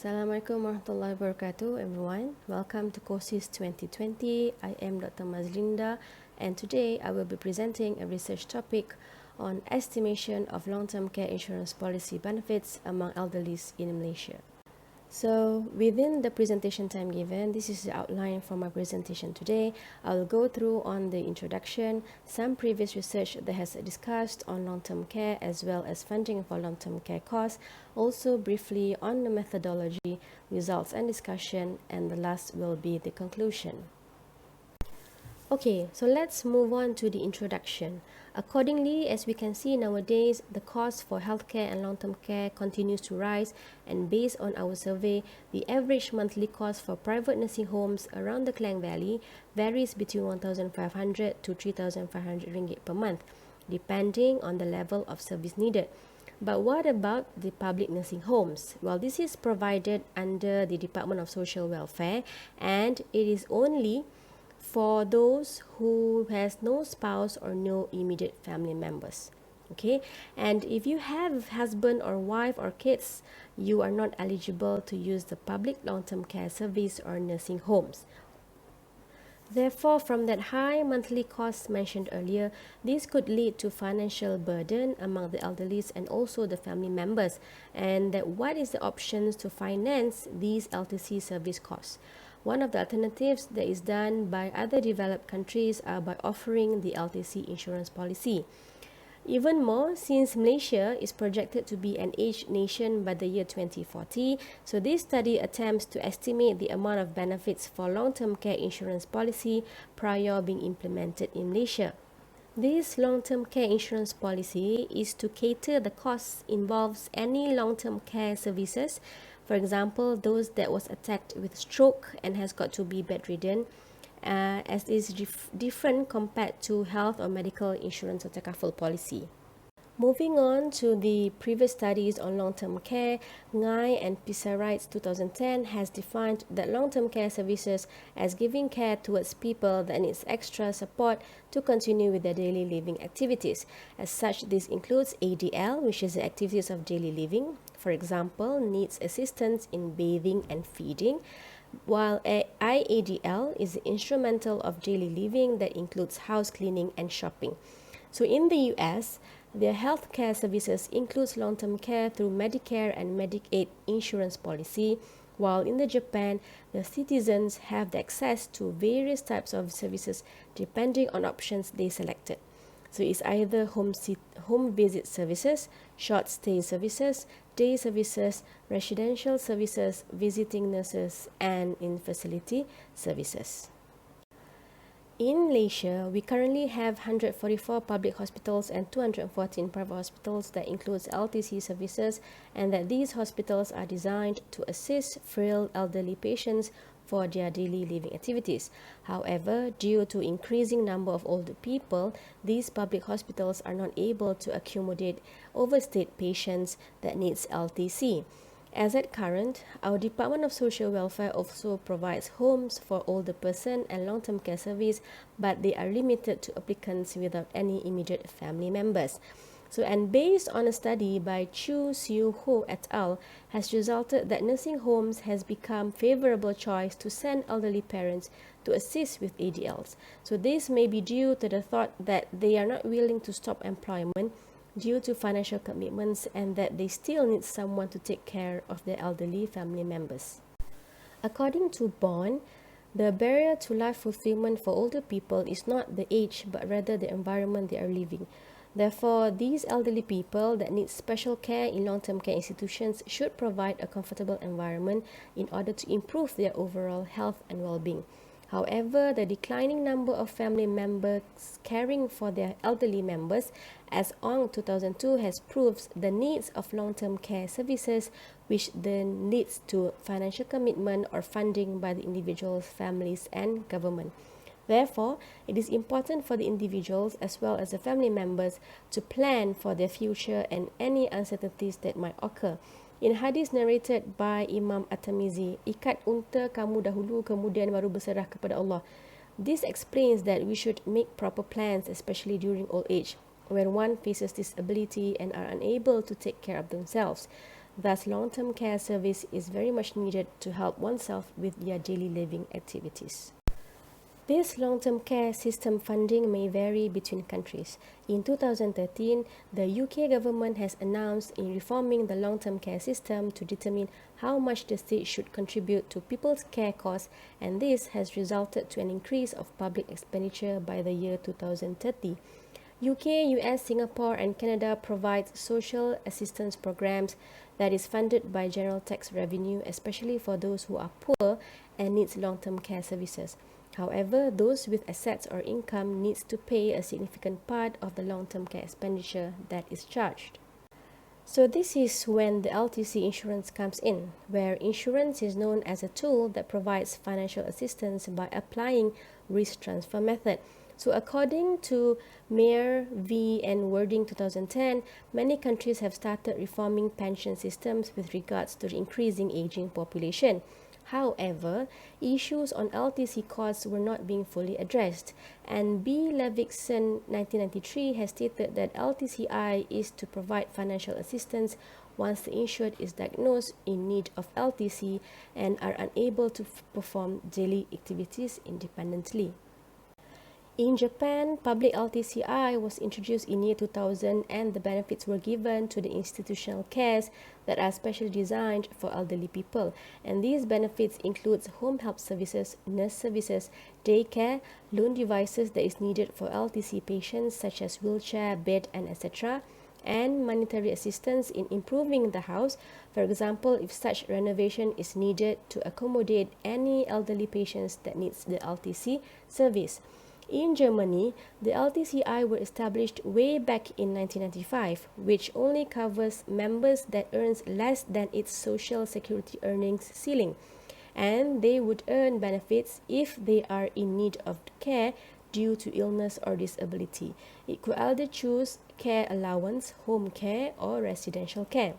Assalamualaikum warahmatullahi wabarakatuh, everyone. Welcome to KoSiST 2020. I am Dr. Mazlinda, and today I will be presenting a research topic on estimation of long-term care insurance policy benefits among elderlies in Malaysia. So within the presentation time given, this is the outline for my presentation today. I will go through on the introduction, some previous research that has discussed on long-term care as well as funding for long-term care costs, also briefly on the methodology, results and discussion, and the last will be the conclusion. Okay, so let's move on to the introduction. Accordingly, as we can see nowadays, the cost for healthcare and long-term care continues to rise, and based on our survey, the average monthly cost for private nursing homes around the Klang Valley varies between 1,500 to 3,500 ringgit per month, depending on the level of service needed. But what about the public nursing homes? Well, this is provided under the Department of Social Welfare, and it is only for those who has no spouse or no immediate family members. Okay, and if you have husband or wife or kids, you are not eligible to use the public long-term care service or nursing homes. Therefore, from that high monthly cost mentioned earlier, this could lead to financial burden among the elderly and also the family members. And that what is the options to finance these LTC service costs? One of the alternatives that is done by other developed countries are by offering the LTC insurance policy. Even more, since Malaysia is projected to be an aged nation by the year 2040, so this study attempts to estimate the amount of benefits for long-term care insurance policy prior being implemented in Malaysia. This long-term care insurance policy is to cater the costs involves any long-term care services. For example, those that was attacked with stroke and has got to be bedridden, as is different compared to health or medical insurance or takaful policy. Moving on to the previous studies on long-term care, Ngai and Pisarites 2010 has defined that long-term care services as giving care towards people that needs extra support to continue with their daily living activities. As such, this includes ADL, which is the activities of daily living. For example, needs assistance in bathing and feeding, while IADL is the instrumental of daily living that includes house cleaning and shopping. So in the US, their healthcare services includes long-term care through Medicare and Medicaid insurance policy, while in Japan, the citizens have the access to various types of services depending on options they selected. So it's either home visit services, short stay services, day services, residential services, visiting nurses, and in-facility services. In Malaysia, we currently have 144 public hospitals and 214 private hospitals that includes LTC services, and that these hospitals are designed to assist frail elderly patients for their daily living activities. However, due to increasing number of older people, these public hospitals are not able to accommodate overstayed patients that needs LTC. As at current, our Department of Social Welfare also provides homes for older person and long-term care service, but they are limited to applicants without any immediate family members. So, and based on a study by Chu Siu Ho et al., has resulted that nursing homes has become favorable choice to send elderly parents to assist with ADLs. So this may be due to the thought that they are not willing to stop employment due to financial commitments, and that they still need someone to take care of their elderly family members. According to Bond, the barrier to life fulfillment for older people is not the age, but rather the environment they are living. Therefore, these elderly people that need special care in long-term care institutions should provide a comfortable environment in order to improve their overall health and well-being. However, the declining number of family members caring for their elderly members, as on 2002, has proved the needs of long-term care services, which then leads to financial commitment or funding by the individuals, families, and government. Therefore, it is important for the individuals as well as the family members to plan for their future and any uncertainties that might occur. In hadis narrated by Imam At-Tirmizi, ikat unta kamu dahulu kemudian baru berserah kepada Allah. This explains that we should make proper plans, especially during old age, when one faces disability and are unable to take care of themselves. Thus, long-term care service is very much needed to help oneself with their daily living activities. This long-term care system funding may vary between countries. In 2013, the UK government has announced in reforming the long-term care system to determine how much the state should contribute to people's care costs, and this has resulted to an increase of public expenditure by the year 2030. UK, US, Singapore and Canada provide social assistance programs that is funded by general tax revenue, especially for those who are poor and needs long-term care services. However, those with assets or income needs to pay a significant part of the long-term care expenditure that is charged. So this is when the LTC insurance comes in, where insurance is known as a tool that provides financial assistance by applying risk transfer method. So according to Mayer v. and Wording 2010, many countries have started reforming pension systems with regards to the increasing aging population. However, issues on LTC costs were not being fully addressed, and B. Levikson 1993 has stated that LTCI is to provide financial assistance once the insured is diagnosed in need of LTC and are unable to perform daily activities independently. In Japan, public LTCI was introduced in year 2000 and the benefits were given to the institutional cares that are specially designed for elderly people. And these benefits include home help services, nurse services, daycare, loan devices that is needed for LTC patients such as wheelchair, bed and etc. and monetary assistance in improving the house. For example, if such renovation is needed to accommodate any elderly patients that needs the LTC service. In Germany, the LTCI were established way back in 1995, which only covers members that earns less than its social security earnings ceiling, and they would earn benefits if they are in need of care due to illness or disability. It could either choose care allowance, home care, or residential care.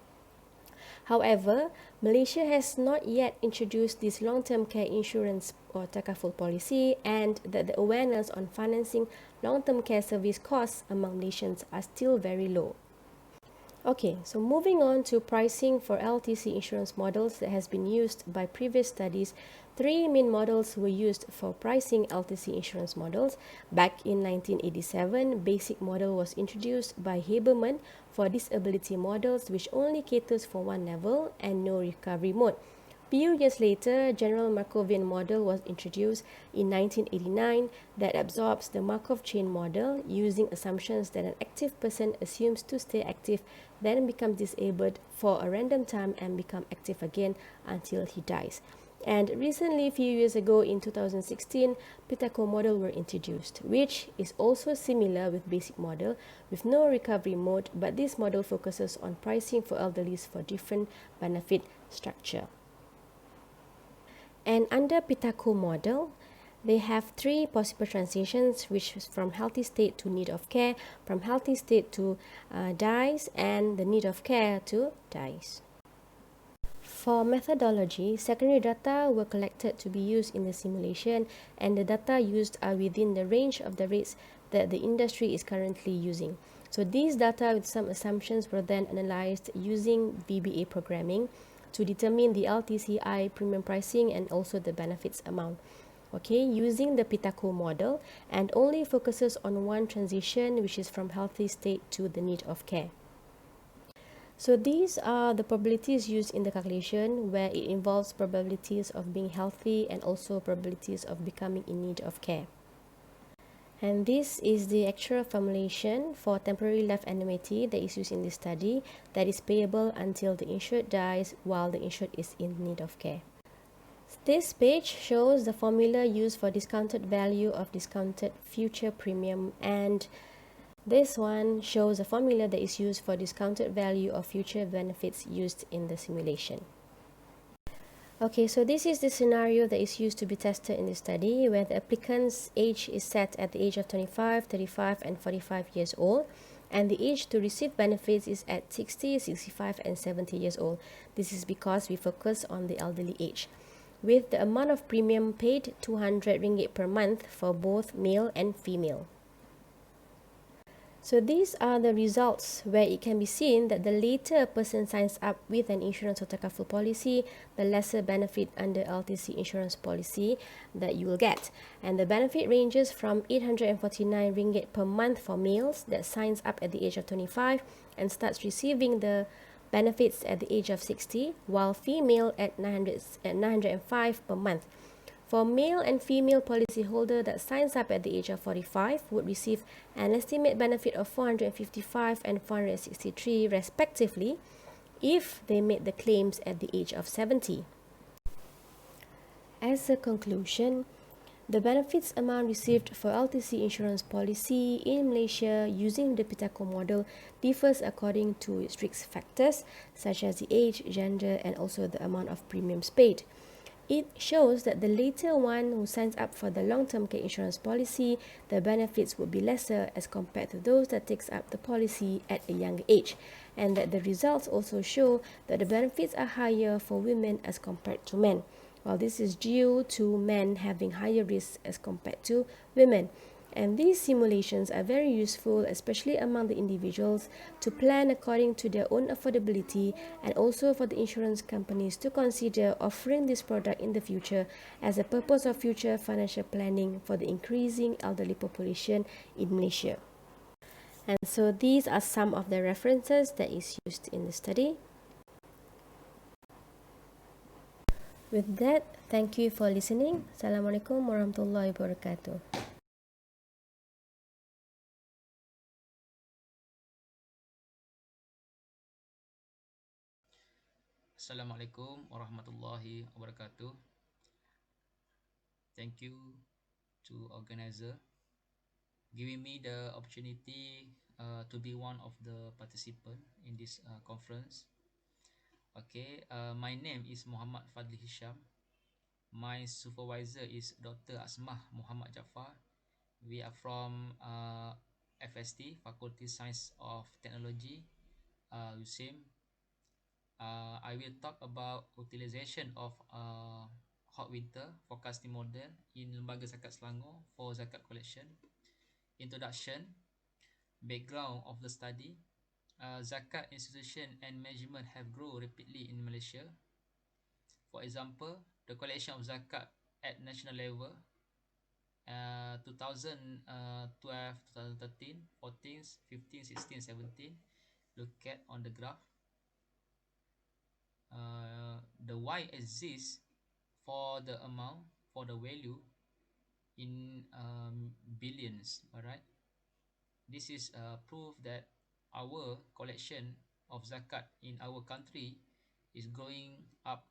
However, Malaysia has not yet introduced this long-term care insurance or takaful policy, and that the awareness on financing long-term care service costs among Malaysians are still very low. Okay, so moving on to pricing for LTC insurance models that has been used by previous studies. Three main models were used for pricing LTC insurance models. Back in 1987, basic model was introduced by Haberman for disability models, which only caters for one level and no recovery mode. Few years later, general Markovian model was introduced in 1989 that absorbs the Markov chain model using assumptions that an active person assumes to stay active, then becomes disabled for a random time and become active again until he dies. And recently, a few years ago in 2016, Pitaco model were introduced, which is also similar with basic model with no recovery mode, but this model focuses on pricing for elderlies for different benefit structure. And under Pitaco model, they have three possible transitions, which is from healthy state to need of care, from healthy state to dies, and the need of care to dies. For methodology, secondary data were collected to be used in the simulation, and the data used are within the range of the rates that the industry is currently using. So these data with some assumptions were then analyzed using VBA programming to determine the LTCI premium pricing and also the benefits amount. Okay, using the Pitaco model, and only focuses on one transition, which is from healthy state to the need of care. So these are the probabilities used in the calculation, where it involves probabilities of being healthy and also probabilities of becoming in need of care. And this is the actual formulation for temporary life annuity that is used in this study, that is payable until the insured dies while the insured is in need of care. This page shows the formula used for discounted value of discounted future premium, and this one shows a formula that is used for discounted value of future benefits used in the simulation. Okay, so this is the scenario that is used to be tested in the study, where the applicant's age is set at the age of 25, 35 and 45 years old, and the age to receive benefits is at 60, 65 and 70 years old. This is because we focus on the elderly age. With the amount of premium paid, 200 ringgit per month for both male and female. So these are the results where it can be seen that the later a person signs up with an insurance or takaful policy, the lesser benefit under LTC insurance policy that you will get. And the benefit ranges from 849 ringgit per month for males that signs up at the age of 25 and starts receiving the benefits at the age of 60, while female at 905 per month. For male and female policyholder that signs up at the age of 45 would receive an estimate benefit of 455 and 463 respectively if they made the claims at the age of 70. As a conclusion, the benefits amount received for LTC insurance policy in Malaysia using the Pitako model differs according to its strict factors such as the age, gender and also the amount of premiums paid. It shows that the later one who signs up for the long-term care insurance policy, the benefits would be lesser as compared to those that takes up the policy at a younger age, and that the results also show that the benefits are higher for women as compared to men. While this is due to men having higher risks as compared to women. And these simulations are very useful, especially among the individuals, to plan according to their own affordability and also for the insurance companies to consider offering this product in the future as a purpose of future financial planning for the increasing elderly population in Malaysia. And so these are some of the references that is used in the study. With that, thank you for listening. Assalamualaikum warahmatullahi wabarakatuh. Assalamualaikum warahmatullahi wabarakatuh. Thank you to organizer giving me the opportunity to be one of the participant in this conference. Okay, my name is Muhammad Fadli Hisham. My supervisor is Dr. Asmah Muhammad Jaafar. We are from FST, Faculty Science of Technology, USIM. I will talk about utilization of hot winter forecasting model in Lembaga Zakat Selangor for zakat collection. Introduction, background of the study. Zakat institution and management have grown rapidly in Malaysia. For example, the collection of zakat at national level 2012, 2013, 14, 15, 16, 17. Look at on the graph. The Y axis for the amount, for the value in billions. Alright, this is proof that our collection of zakat in our country is growing up.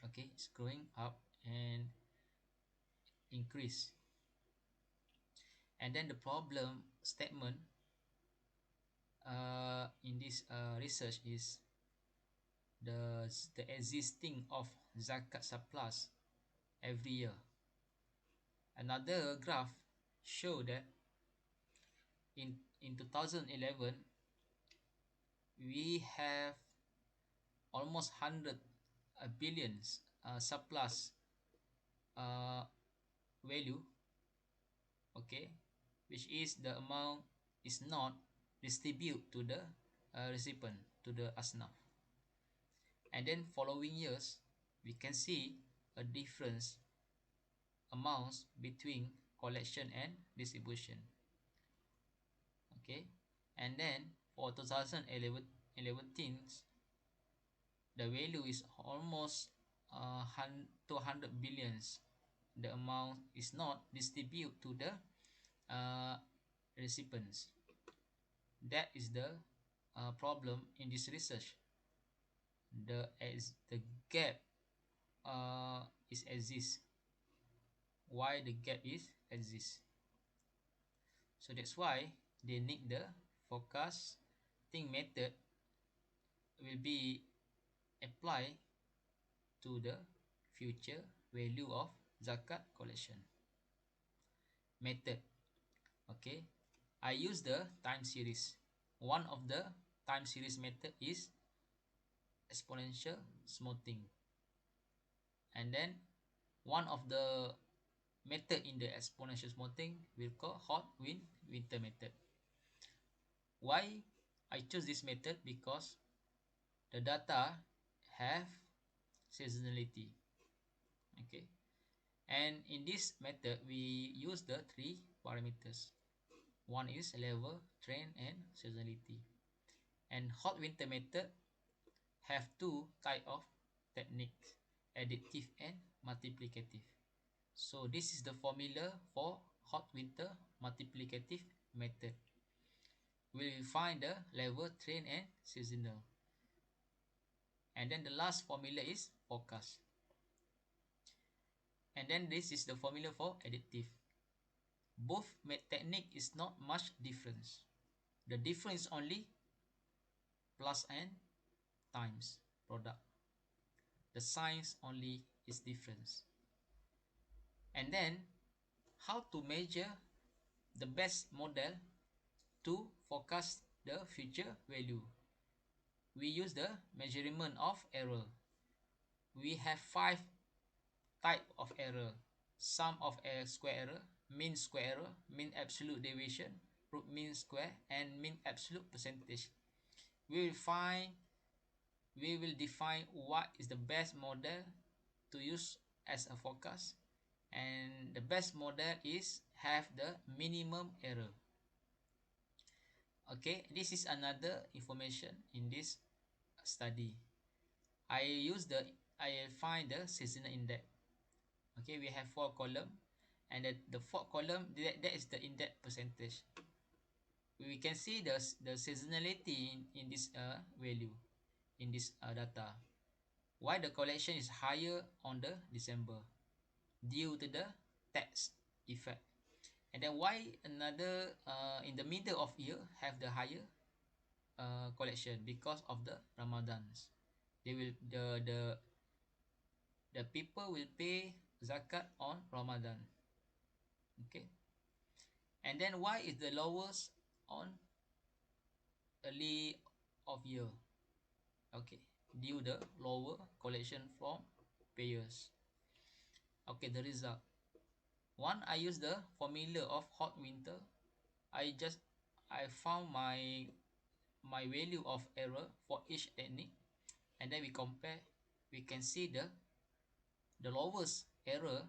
Okay, it's growing up and increase. And then the problem statement in this research is the existing of zakat surplus every year. Another graph show that in 2011 we have almost 100 billions surplus uh, value, okay, which is the amount is not distributed to the recipient, to the asnaf. And then following years we can see a difference amounts between collection and distribution. Okay, and then for 2011 the value is almost 200 billions. The amount is not distributed to the uh, recipients. That is the problem in this research. The gap is exists. Why the gap is exists? So that's why they need the forecasting method will be applied to the future value of zakat collection method. Okay, I use the time series. One of the time series method is exponential smoothing, and then one of the method in the exponential smoothing will call hot winter method. Why I choose this method? Because the data have seasonality. Okay, and in this method we use the three parameters. One is level, trend, and seasonality. And hot winter method have two type of techniques, additive and multiplicative. So this is the formula for hot winter multiplicative method. We will find the level, trend, and seasonal. And then the last formula is forecast. And then this is the formula for additive. Both technique is not much difference. The difference only plus and times product. The signs only is difference. And then how to measure the best model to forecast the future value. We use the measurement of error. We have five type of error: sum of a square error, mean square error, mean absolute deviation, root mean square, and mean absolute percentage. We will find we will define what is the best model to use as a forecast, and the best model is have the minimum error. Okay, this is another information in this study. I find the seasonal index. Okay, we have four column, and the fourth column, that is the index percentage. We can see the seasonality in this value, in this data. Why the collection is higher on the December? Due to the tax effect. And then why another in the middle of year have the higher collection? Because of the Ramadans. They will the people will pay zakat on Ramadan. Okay. And then why is the lowest on early of year? Okay, due the lower collection from payers. Okay, the result. One, I use the formula of hot winter. I found my value of error for each technique, and then we compare. We can see the lowest error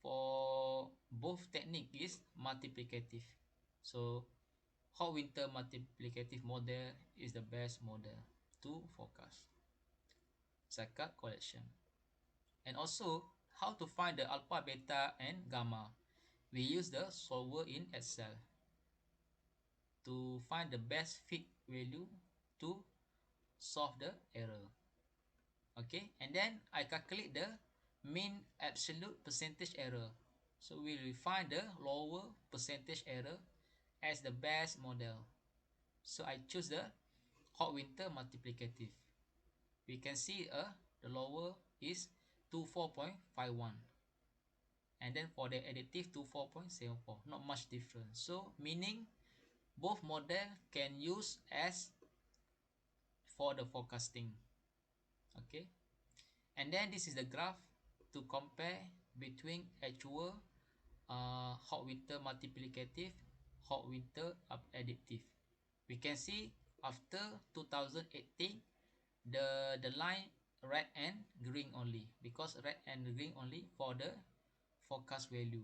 for both technique is multiplicative. So hot winter multiplicative model is the best model to forecast zakat collection. And also how to find the alpha, beta, and gamma. We use the solver in Excel to find the best fit value to solve the error. Okay, and then I calculate the mean absolute percentage error. So we will find the lower percentage error as the best model. So I choose the hot winter multiplicative. We can see the lower is 24.51, and then for the additive 24.74, not much difference. So meaning both model can use as for the forecasting. Okay, and then this is the graph to compare between actual hot winter multiplicative, hot winter additive. We can see after 2018 the line red and green only, because red and green only for the forecast value.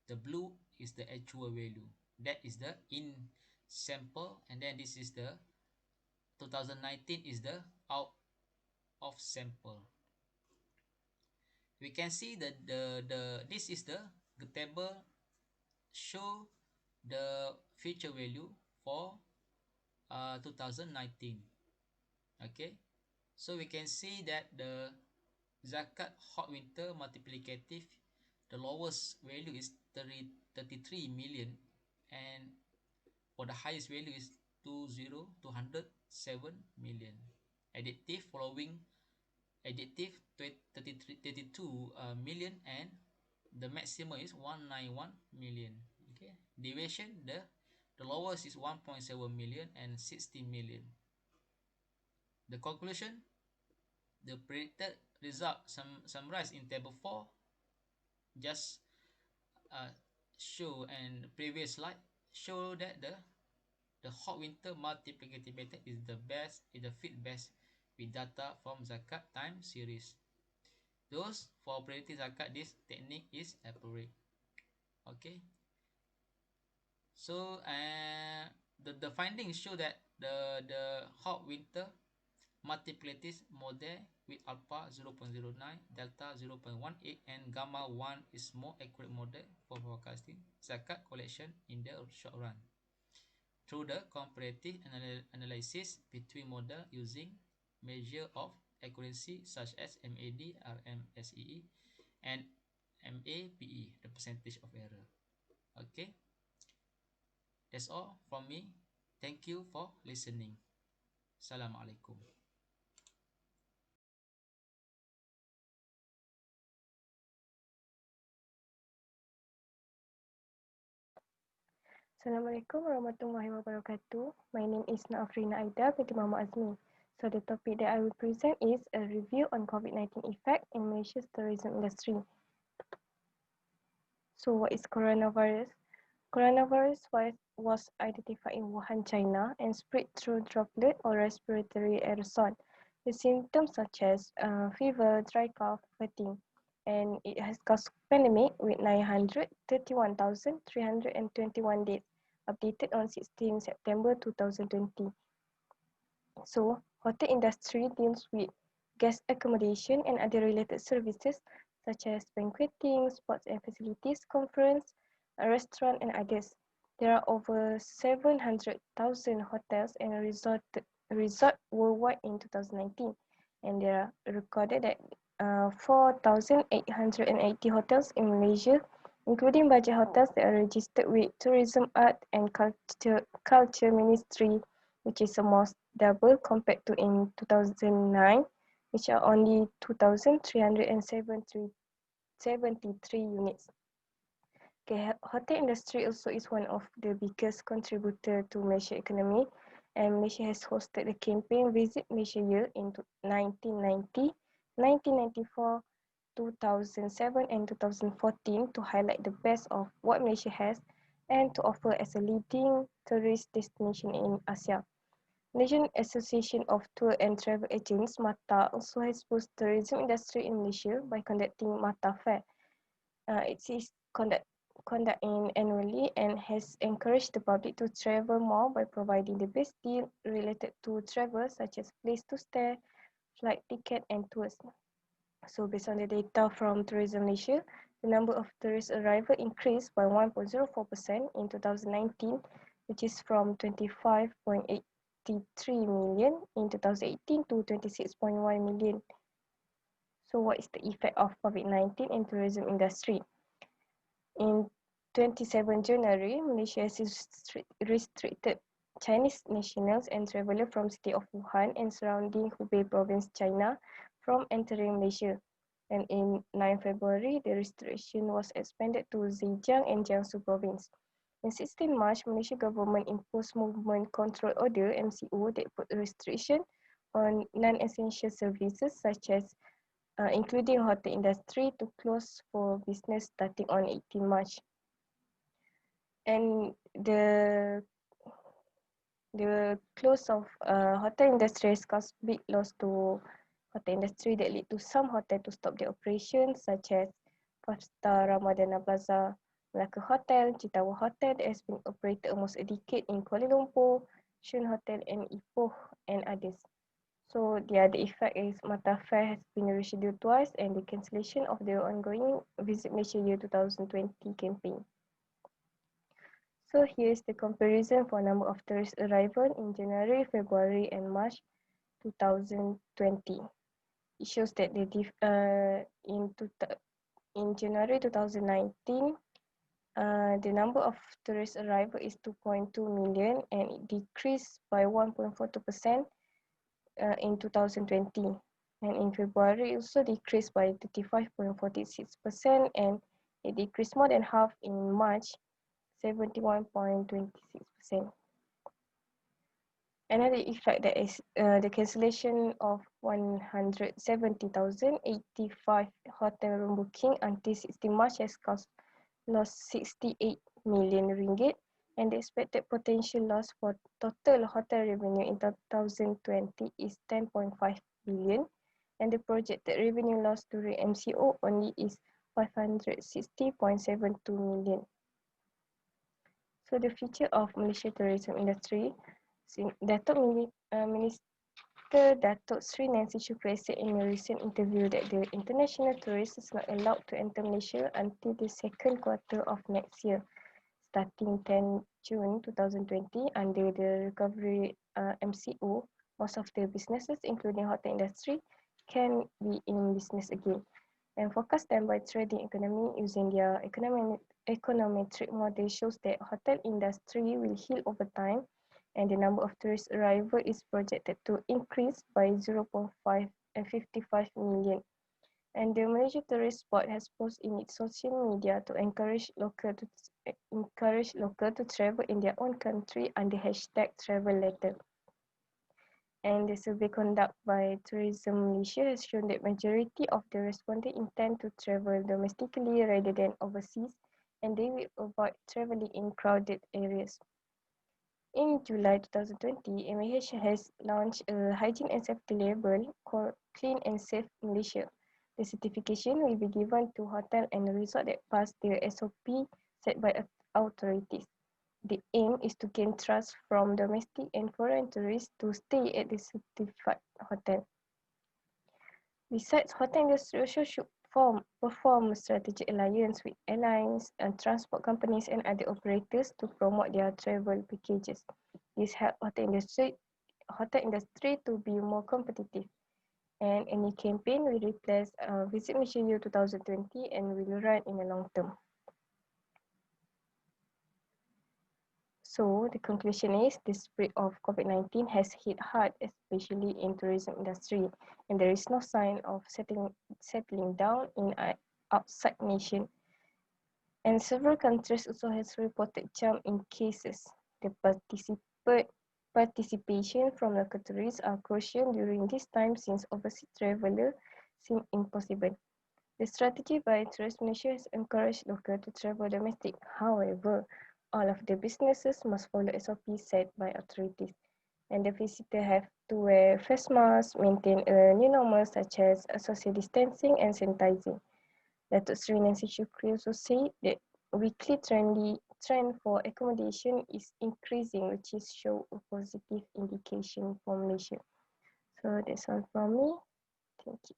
The blue is the actual value. That is the in sample, and then this is the 2019 is the out of sample. We can see the this is the table show the future value for 2019. Okay, so we can see that the zakat hot winter multiplicative, the lowest value is 33 million, and for the highest value is 207 million. Additive following additive 32 million, and the maximum is 191 million. Okay, deviation, the lowest is 1.7 million and 60 million. The conclusion, the predicted result summarized in table 4 just show, and previous slide show that The hot winter multiplicative method is the fit best with data from zakat time series. Those for predicting zakat, this technique is appropriate. Okay, so the findings show that the hot winter multiplicative model with alpha 0.09, delta 0.18, and gamma 1 is more accurate model for forecasting zakat collection in the short run. Through the comparative analysis between model using measure of accuracy such as MAD, RMSEE, and MAPE, the percentage of error. Okay, that's all from me. Thank you for listening. Assalamualaikum. Assalamualaikum warahmatullahi wabarakatuh. My name is Naafrina Aida binti Muhammad Azmi. So the topic that I will present is a review on COVID-19 effect in Malaysia's tourism industry. So what is coronavirus? Coronavirus was identified in Wuhan, China and spread through droplet or respiratory aerosol. The symptoms such as fever, dry cough, fatigue, and it has caused pandemic with 931,321 deaths, updated on 16 September 2020. So, hotel industry deals with guest accommodation and other related services such as banqueting, sports and facilities, conference, a restaurant, and others. There are over 700,000 hotels and resort worldwide in 2019, and there are recorded that 4,880 hotels in Malaysia, including budget hotels that are registered with Tourism, Art and Culture Ministry, which is almost double compared to in 2009, which are only 2,373 units. Okay, hotel industry also is one of the biggest contributor to Malaysia economy, and Malaysia has hosted the campaign Visit Malaysia Year in 1990, 1994, 2007 and 2014 to highlight the best of what Malaysia has and to offer as a leading tourist destination in Asia. Malaysian Association of Tour and Travel Agents (MATA) also has boosted the tourism industry in Malaysia by conducting MATA Fair. It is conducted annually and has encouraged the public to travel more by providing the best deal related to travel such as place to stay, flight ticket and tours. So based on the data from Tourism Malaysia, the number of tourist arrivals increased by 1.04% in 2019, which is from 25.83 million in 2018 to 26.1 million. So what is the effect of COVID-19 in tourism industry? In 27 January, Malaysia has restricted Chinese nationals and travelers from city of Wuhan and surrounding Hubei province, China, from entering Malaysia. And in 9 February, the restriction was expanded to Zhejiang and Jiangsu province. In 16 March, Malaysia government imposed Movement Control Order (MCO) that put restriction on non-essential services such as including hotel industry to close for business starting on 18 March. And the close of hotel industry has caused big loss to hotel industry that lead to some hotel to stop their operations such as 5-star Ramadana Plaza, Malacca Hotel, Citawa Hotel that has been operated almost a decade in Kuala Lumpur, Shun Hotel and Ipoh and others. So the other effect is Mata Fair has been rescheduled twice and the cancellation of the ongoing Visit Malaysia Year 2020 campaign. So here is the comparison for number of tourist arrival in January, February and March 2020. It shows that in January 2019, the number of tourist arrival is 2.2 million and it decreased by 1.42% in 2020. And in February, it also decreased by 35.46% and it decreased more than half in March, 71.26%. Another effect that is the cancellation of 170,085 hotel room booking until 16 March has lost 68 million ringgit and the expected potential loss for total hotel revenue in 2020 is 10.5 billion, and the projected revenue loss during MCO only is 560.72 million. So the future of Malaysia tourism industry, Minister Datuk Sri Nancy Shukri said in a recent interview that the international tourists is not allowed to enter Malaysia until the second quarter of next year, starting 10 June 2020 under the recovery MCO. Most of the businesses, including hotel industry, can be in business again. And forecast done by trading economy using their econometric model shows that hotel industry will heal over time, and the number of tourist arrival is projected to increase by 0.5 and 55 million. And the Malaysia Tourist Board has posted in its social media to encourage local to travel in their own country under hashtag travel letter. And the survey conducted by Tourism Malaysia has shown that majority of the respondents intend to travel domestically rather than overseas, and they will avoid travelling in crowded areas. In July 2020, MAH has launched a hygiene and safety label called Clean and Safe Malaysia. The certification will be given to hotel and resort that pass the SOP set by authorities. The aim is to gain trust from domestic and foreign tourists to stay at the certified hotel. Besides, hotel industry also should perform strategic alliance with airlines and transport companies and other operators to promote their travel packages. This helps hotel industry to be more competitive. And any campaign will replace Visit Malaysia Year 2020 and will run in the long term. So the conclusion is the spread of COVID-19 has hit hard, especially in tourism industry, and there is no sign of settling down in outside nation. And several countries also has reported jump in cases. The participation from local tourists are crucial during this time since overseas travelers seem impossible. The strategy by Tourist Malaysia has encouraged locals to travel domestic. However, all of the businesses must follow SOPs set by authorities, and the visitor have to wear face masks, maintain a new normal such as social distancing and sanitizing. Datuk Sri Nancy Shukri also said that weekly trend for accommodation is increasing, which is show a positive indication for Malaysia. So that's all from me. Thank you.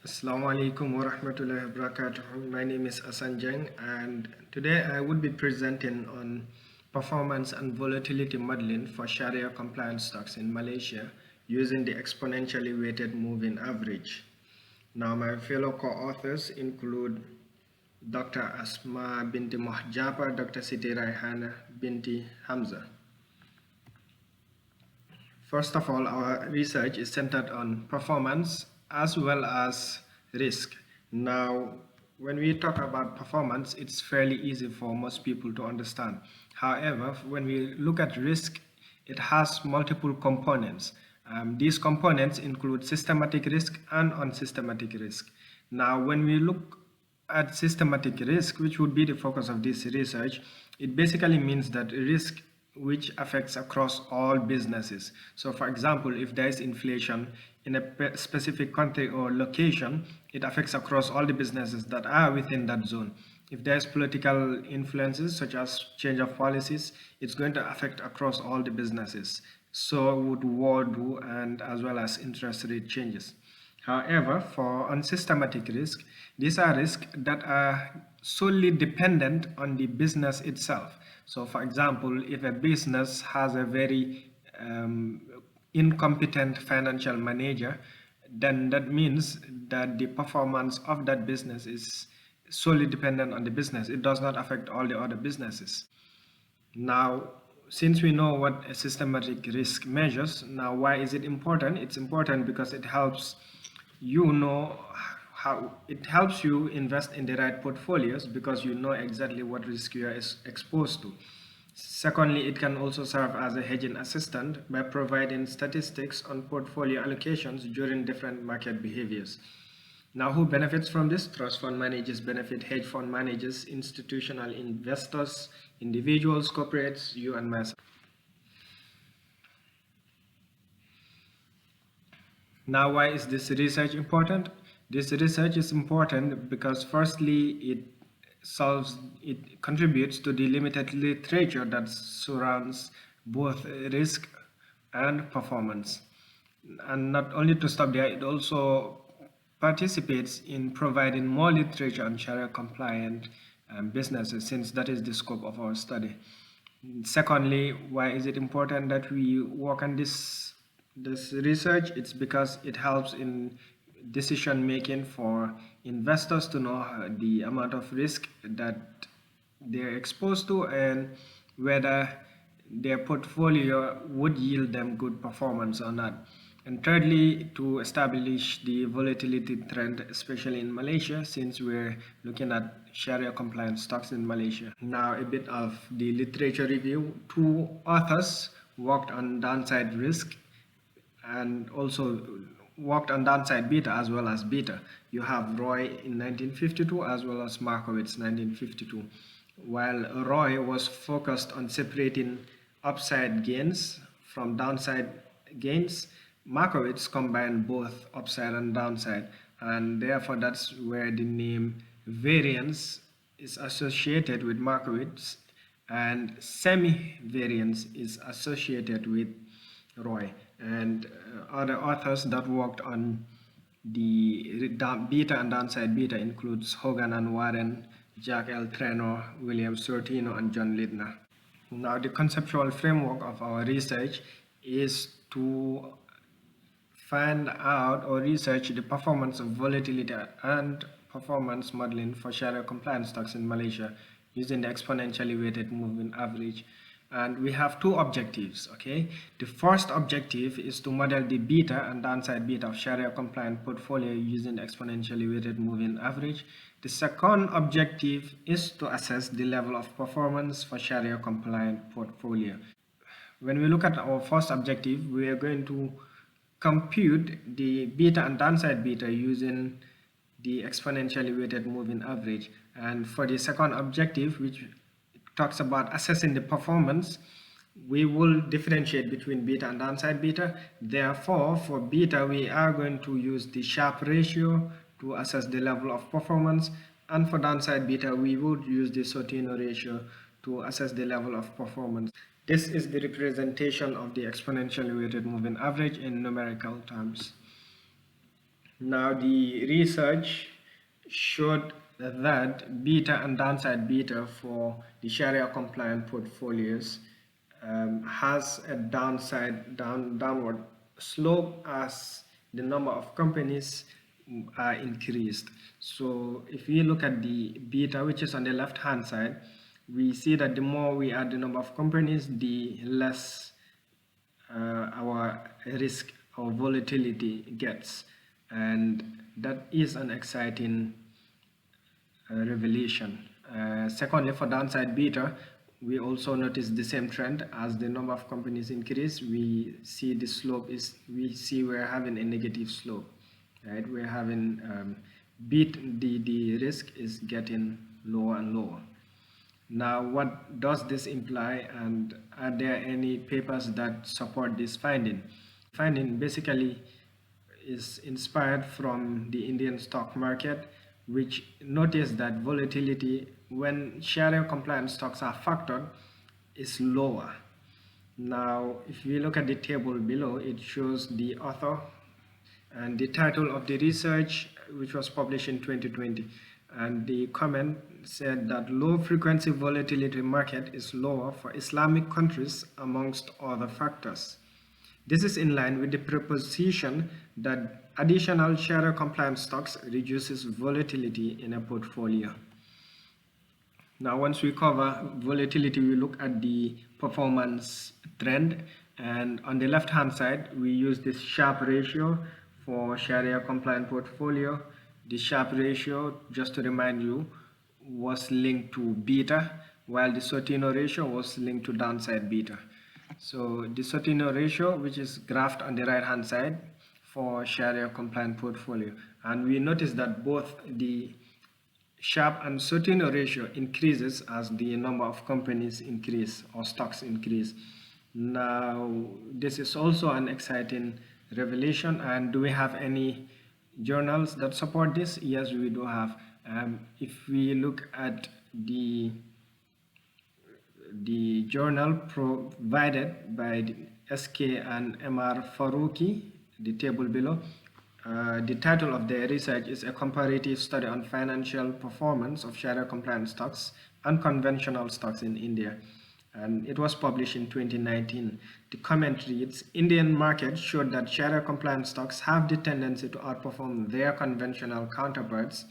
Assalamu alaikum wa rahmatullahi wa barakatuh. My name is Asan Jeng, and today I would be presenting on performance and volatility modeling for Sharia compliant stocks in Malaysia using the exponentially weighted moving average. Now, my fellow co-authors include Dr. Asma binti Mohjapa, Dr. Siti Raihana binti Hamza. First of all, our research is centered on performance as well as risk. Now, when we talk about performance, it's fairly easy for most people to understand. However, when we look at risk, it has multiple components. These components include systematic risk and unsystematic risk. Now, when we look at systematic risk, which would be the focus of this research, it basically means that risk which affects across all businesses. So for example, if there is inflation in a specific country or location, it affects across all the businesses that are within that zone. If there's political influences such as change of policies, it's going to affect across all the businesses. So would war do, and as well as interest rate changes. However, for unsystematic risk, these are risks that are solely dependent on the business itself. So for example, if a business has a very incompetent financial manager, then that means that the performance of that business is solely dependent on the business. It does not affect all the other businesses. Now, since we know what a systematic risk measures, now why is it important? It's important because it helps you know how it helps you invest in the right portfolios because you know exactly what risk you are exposed to. Secondly, it can also serve as a hedging assistant by providing statistics on portfolio allocations during different market behaviors. Now, who benefits from this? Trust fund managers benefit, hedge fund managers, institutional investors, individuals, corporates, you and myself. Now, why is this research important? This research is important because firstly, it contributes to the limited literature that surrounds both risk and performance. And not only to stop there, it also participates in providing more literature on Sharia compliant businesses, since that is the scope of our study. Secondly, why is it important that we work on this research? It's because it helps in decision making for investors to know the amount of risk that they're exposed to and whether their portfolio would yield them good performance or not. And thirdly, to establish the volatility trend, especially in Malaysia, since we're looking at Sharia compliant stocks in Malaysia. Now, a bit of the literature review. Two authors worked on downside risk and also worked on downside beta as well as beta. You have Roy in 1952 as well as Markowitz 1952. While Roy was focused on separating upside gains from downside gains, Markowitz combined both upside and downside, and therefore that's where the name variance is associated with Markowitz and semi-variance is associated with Roy. And other authors that worked on the beta and downside beta includes Hogan and Warren, Jack L. Trenor, William Sortino, and John Lidner. Now, the conceptual framework of our research is to find out or research the performance of volatility and performance modeling for Sharia compliant stocks in Malaysia using the exponentially weighted moving average. And we have two objectives, okay? The first objective is to model the beta and downside beta of Sharia compliant portfolio using the exponentially weighted moving average. The second objective is to assess the level of performance for Sharia compliant portfolio. When we look at our first objective, we are going to compute the beta and downside beta using the exponentially weighted moving average. And for the second objective, which talks about assessing the performance, we will differentiate between beta and downside beta. Therefore, for beta, we are going to use the Sharpe ratio to assess the level of performance. And for downside beta, we would use the Sortino ratio to assess the level of performance. This is the representation of the exponentially weighted moving average in numerical terms. Now, the research showed that beta and downside beta for the Sharia compliant portfolios has a downward slope as the number of companies are increased. So if we look at the beta, which is on the left hand side, we see that the more we add the number of companies, the less our risk or volatility gets, and that is an exciting revelation. Secondly, for downside beta, we also notice the same trend. As the number of companies increase, we see the slope is, we see we're having a negative slope, right? We're having the risk is getting lower and lower. Now, what does this imply, and are there any papers that support this finding? Finding basically is inspired from the Indian stock market, which noticed that volatility when Sharia compliant stocks are factored is lower. Now, if we look at the table below, it shows the author and the title of the research, which was published in 2020. And the comment said that low frequency volatility market is lower for Islamic countries amongst other factors. This is in line with the proposition that additional Sharia compliant stocks reduces volatility in a portfolio. Now, once we cover volatility, we look at the performance trend, and on the left hand side we use this Sharpe ratio for Sharia compliant portfolio. The Sharpe ratio, just to remind you, was linked to beta, while the Sortino ratio was linked to downside beta. So the Sortino ratio, which is graphed on the right hand side for Sharia compliant portfolio, and we notice that both the Sharpe and Sortino ratio increases as the number of companies increase or stocks increase. Now, this is also an exciting revelation. And do we have any journals that support this? Yes, we do have. If we look at the journal provided by the SK and MR Faruqi, the table below. The title of their research is A Comparative Study on Financial Performance of Sharia Compliant Stocks and Conventional Stocks in India. And it was published in 2019. The comment reads, Indian market showed that Sharia compliant stocks have the tendency to outperform their conventional counterparts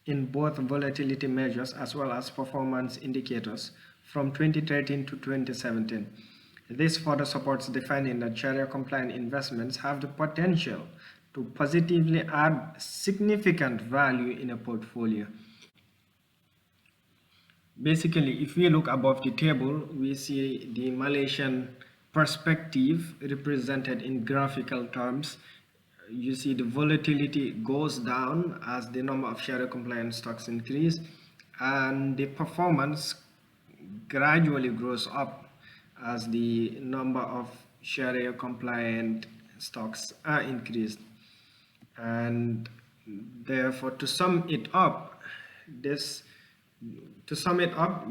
in both volatility measures as well as performance indicators from 2013 to 2017. This further supports the finding that Sharia-compliant investments have the potential to positively add significant value in a portfolio. Basically, if we look above the table, we see the Malaysian perspective represented in graphical terms. You see the volatility goes down as the number of Sharia compliant stocks increase, and the performance gradually grows up as the number of Sharia compliant stocks are increased. And therefore, to sum it up,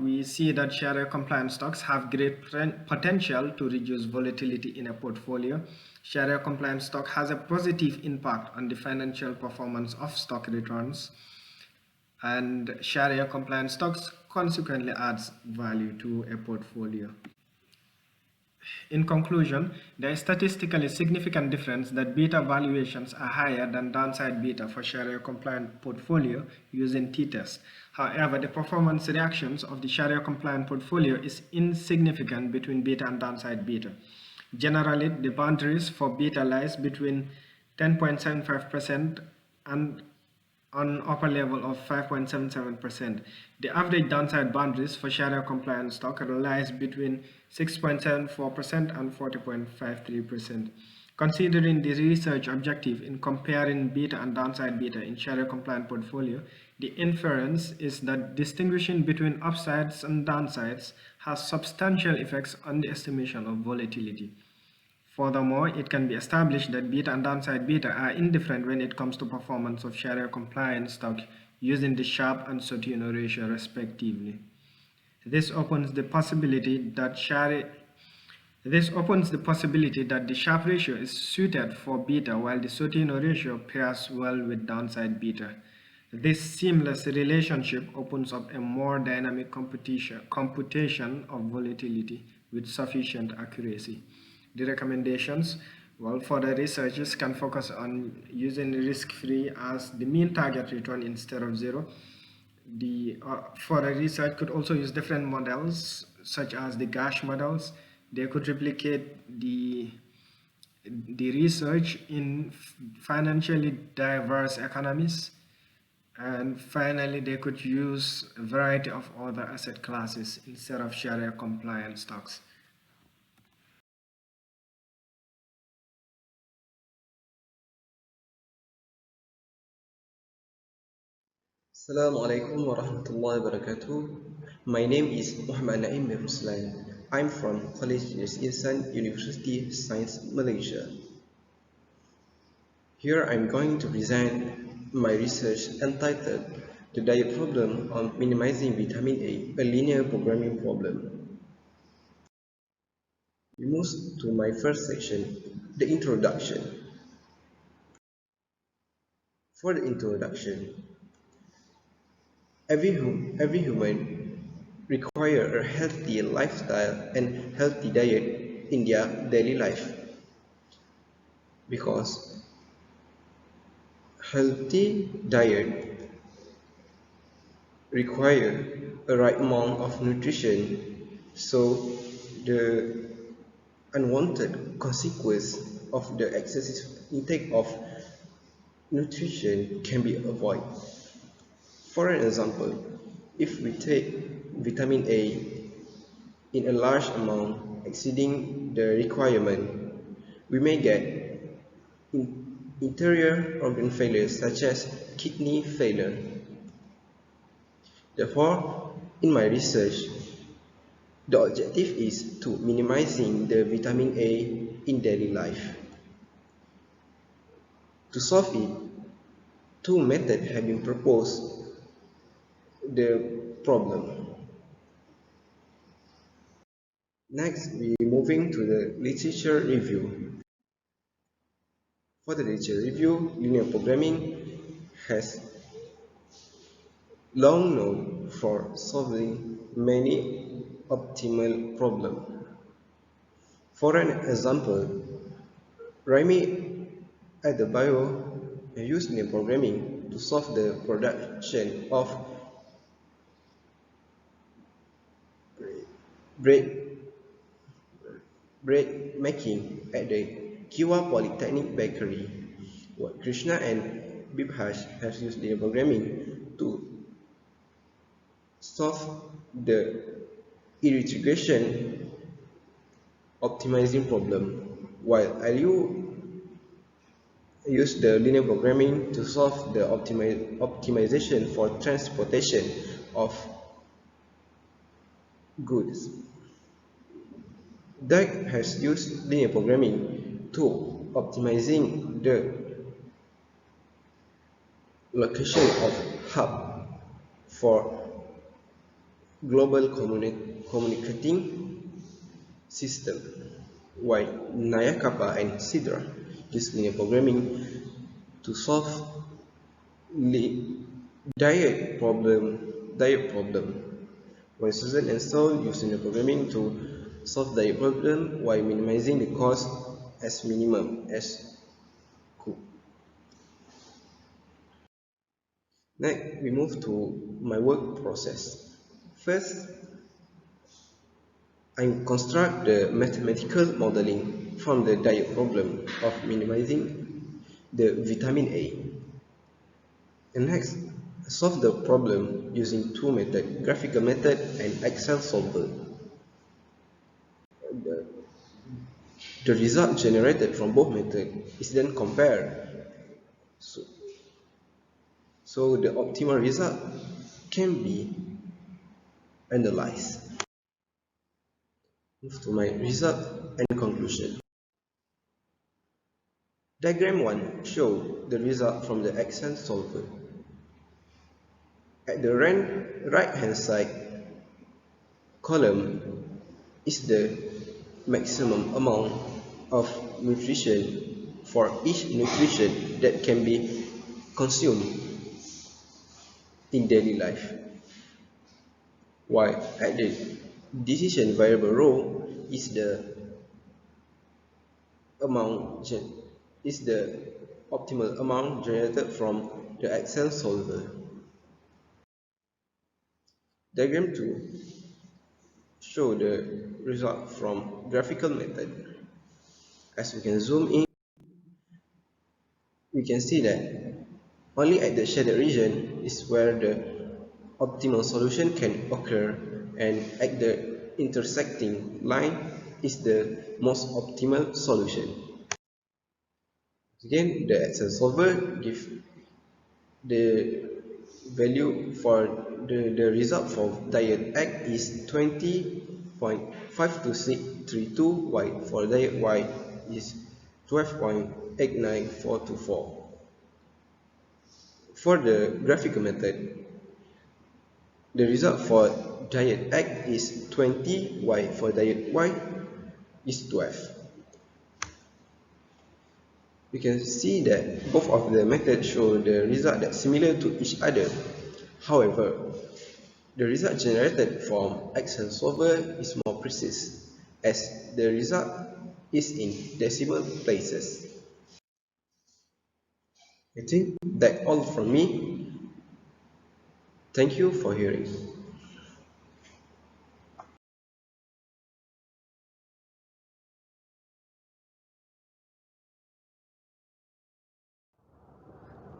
we see that Sharia compliant stocks have great potential to reduce volatility in a portfolio. Sharia compliant stock has a positive impact on the financial performance of stock returns, and Sharia compliant stocks consequently adds value to a portfolio. In conclusion, there is statistically significant difference that beta valuations are higher than downside beta for Sharia compliant portfolio using t-test. However, the performance reactions of the Sharia compliant portfolio is insignificant between beta and downside beta. Generally, the boundaries for beta lies between 10.75% and on upper level of 5.77%. The average downside boundaries for Sharia compliant stock lies between 6.74% and 40.53%. Considering the research objective in comparing beta and downside beta in Sharia compliant portfolio, the inference is that distinguishing between upsides and downsides has substantial effects on the estimation of volatility. Furthermore, it can be established that beta and downside beta are indifferent when it comes to performance of Sharia compliant stock using the Sharpe and Sortino ratio respectively. This opens the possibility that the Sharpe ratio is suited for beta while the Sortino ratio pairs well with downside beta. This seamless relationship opens up a more dynamic computation of volatility with sufficient accuracy. The recommendations, well, further researchers can focus on using risk-free as the mean target return instead of zero. The further research could also use different models such as the GASH models. They could replicate the research in financially diverse economies. And finally, they could use a variety of other asset classes instead of Sharia compliant stocks. Assalamu alaikum wa rahmatullahi wa barakatuh. My name is Muhammad Naim bin Ruslan. I'm from KoSiST University Science, Malaysia. Here I'm going to present my research entitled The Diet Problem on Minimizing Vitamin A Linear Programming Problem. We move to my first section, the introduction. For the introduction, every human requires a healthy lifestyle and healthy diet in their daily life, because healthy diet require a right amount of nutrition, so the unwanted consequence of the excessive intake of nutrition can be avoided. For an example, if we take vitamin A in a large amount exceeding the requirement, we may get interior organ failure such as kidney failure. Therefore, in my research, the objective is to minimizing the vitamin A in daily life. To solve it, two methods have been proposed the problem. Next, we are moving to the literature review. For the literature review, linear programming has long known for solving many optimal problems. For an example, Raimi at the bio used linear programming to solve the production of bread, bread making at the Kiwa Polytechnic Bakery. What Krishna and Bibhash have used linear programming to solve the irrigation optimizing problem, while Aliu used the linear programming to solve the optimization for transportation of goods. Dyke has used linear programming to optimizing the location of hub for global communicating system, while Nayakapa and Sidra use linear programming to solve diet problem. While Susan and Saul use linear programming to solve diet problem while minimizing the cost as minimum as could. Next, we move to my work process. First, I construct the mathematical modeling from the diet problem of minimizing the vitamin A. And next, solve the problem using two methods, graphical method and Excel solver. The result generated from both methods is then compared. So the optimal result can be analyzed. Move to my result and conclusion. Diagram 1 shows the result from the Excel solver. At the right hand side column is the maximum amount of nutrition for each nutrition that can be consumed in daily life. While at the decision variable row is the optimal amount generated from the Excel solver. Diagram 2 show the result from graphical method. As we can zoom in, we can see that only at the shaded region is where the optimal solution can occur, and at the intersecting line is the most optimal solution. Again, the Excel solver gives the value for the result for diet X is 20.52632, while for diet Y is 12.89424. For the graphical method, the result for diet X is 20, while for diet Y is 12. You can see that both of the methods show the result that's similar to each other. However, the result generated from Excel solver is more precise, as the result is in decimal places. I think that's all from me. Thank you for hearing.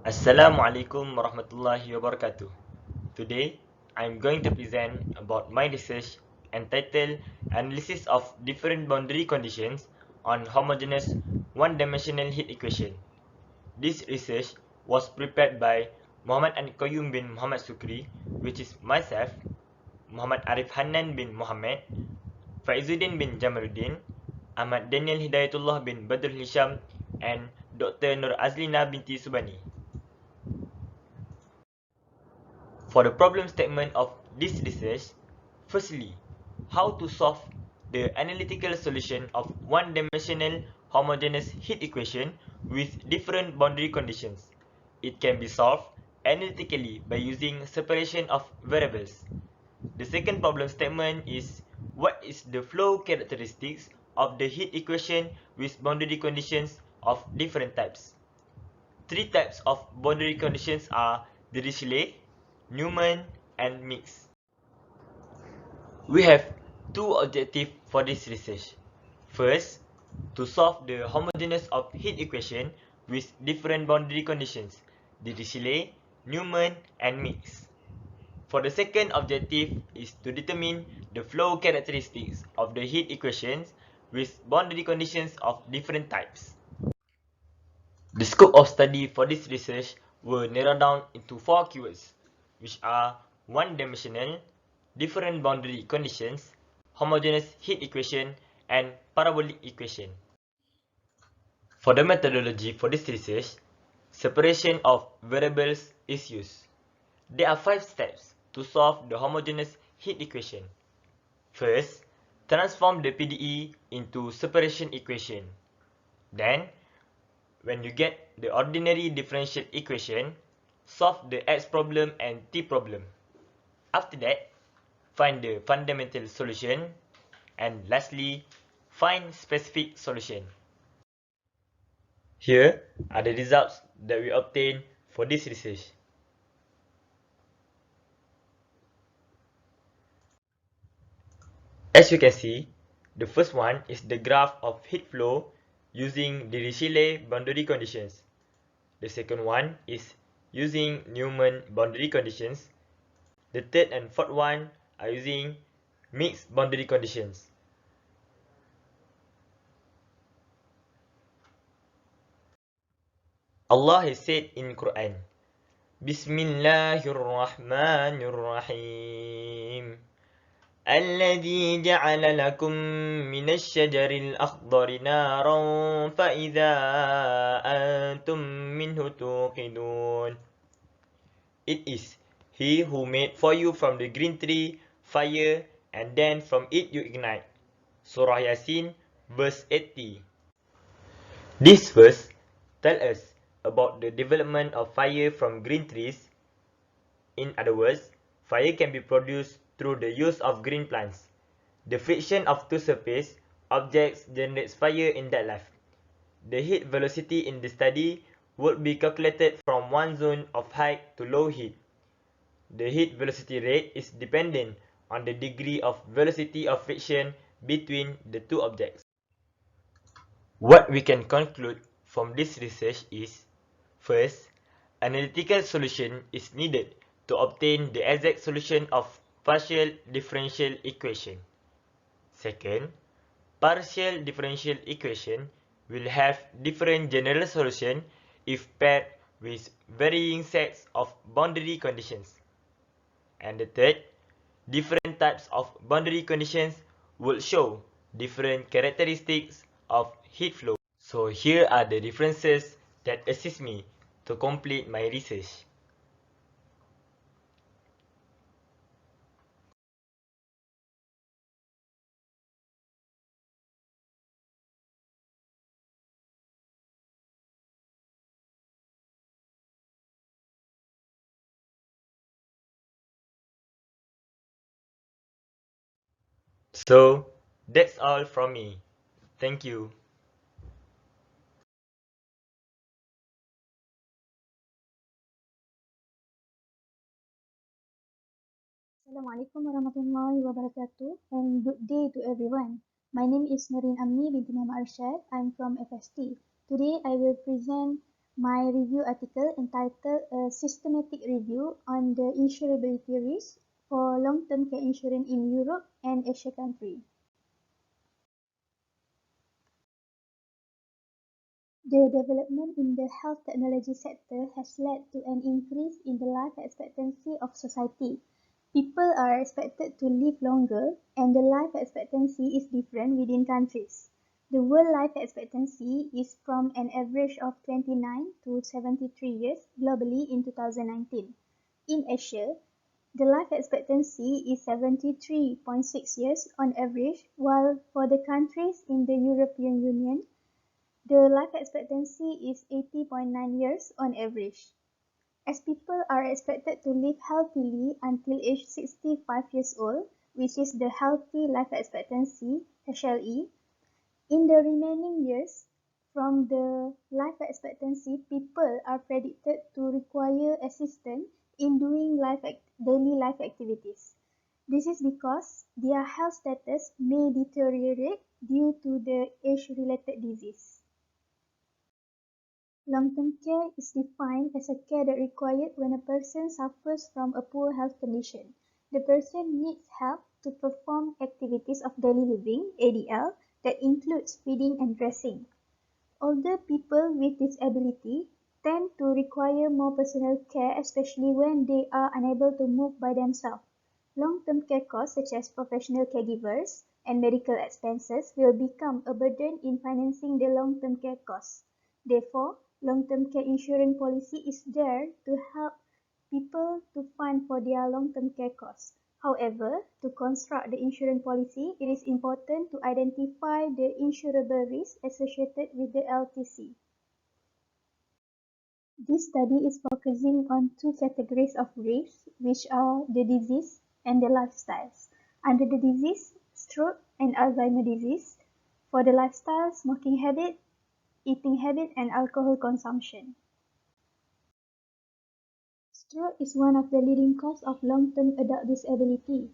Assalamualaikum warahmatullahi wabarakatuh. Today, I'm going to present about my research entitled analysis of different boundary conditions on homogeneous one-dimensional heat equation. This research was prepared by Muhammad Al-Qayyum bin Muhammad Sukri, which is myself, Muhammad Arif Hanan bin Muhammad, Faizuddin bin Jamaluddin, Ahmad Daniel Hidayatullah bin Badrul Hisham, and Dr. Nur Azlina binti Subani. For the problem statement of this research, firstly, how to solve the analytical solution of one-dimensional homogeneous heat equation with different boundary conditions. It can be solved analytically by using separation of variables. The second problem statement is what is the flow characteristics of the heat equation with boundary conditions of different types. Three types of boundary conditions are Dirichlet, Newman, and mixed. We have two objectives for this research. First, to solve the homogeneous of heat equation with different boundary conditions, Dirichlet, Newman, and mixed. For the second objective is to determine the flow characteristics of the heat equations with boundary conditions of different types. The scope of study for this research were narrowed down into 4 keywords, which are one-dimensional, different boundary conditions, homogeneous heat equation, and parabolic equation. For the methodology for this research, separation of variables is used. There are 5 steps to solve the homogeneous heat equation. First, transform the PDE into separation equation. Then, when you get the ordinary differential equation, solve the x problem and t problem. After that, find the fundamental solution, and lastly, find specific solution. Here are the results that we obtained for this research. As you can see, the first one is the graph of heat flow using the Dirichlet boundary conditions. The second one is using Newman boundary conditions. The third and fourth one are using mixed boundary conditions. Allah has said in Quran, Bismillahirrahmanirrahim. الذي جعل لكم من الشجر الأخضر نارا فإذا أنتم منه توقدون. It is He who made for you from the green tree fire, and then from it you ignite. Surah Yasin, verse 80. This verse tells us about the development of fire from green trees. In other words, fire can be produced through the use of green plants. The friction of two surface objects generates fire in that life. The heat velocity in the study would be calculated from one zone of high to low heat. The heat velocity rate is dependent on the degree of velocity of friction between the two objects. What we can conclude from this research is, first, analytical solution is needed to obtain the exact solution of partial differential equation. Second, partial differential equation will have different general solution if paired with varying sets of boundary conditions. And the third, different types of boundary conditions will show different characteristics of heat flow. So here are the references that assist me to complete my research. So that's all from me. Thank you. Assalamualaikum warahmatullahi wabarakatuh and good day to everyone. My name is Noreen Amni binti Muhammad Arshad. I'm from FST. Today I will present my review article entitled A Systematic Review on the Insurability Risk for Long-Term Care Insurance in Europe and Asia Country. The development in the health technology sector has led to an increase in the life expectancy of society. People are expected to live longer, and the life expectancy is different within countries. The world life expectancy is from an average of 29 to 73 years globally in 2019. In Asia, the life expectancy is 73.6 years on average, while for the countries in the European Union, the life expectancy is 80.9 years on average. As people are expected to live healthily until age 65 years old, which is the healthy life expectancy (HLE), in the remaining years from the life expectancy, people are predicted to require assistance in doing daily life activities. This is because their health status may deteriorate due to the age-related disease. Long-term care is defined as a care that required when a person suffers from a poor health condition. The person needs help to perform activities of daily living (ADL) that includes feeding and dressing. Older people with disability tend to require more personal care, especially when they are unable to move by themselves. Long-term care costs such as professional caregivers and medical expenses will become a burden in financing the long-term care costs. Therefore, long-term care insurance policy is there to help people to fund for their long-term care costs. However, to construct the insurance policy, it is important to identify the insurable risks associated with the LTC. This study is focusing on two categories of risks, which are the disease and the lifestyles. Under the disease, stroke and Alzheimer's disease. For the lifestyle, smoking habit, eating habit, and alcohol consumption. Stroke is one of the leading causes of long-term adult disability.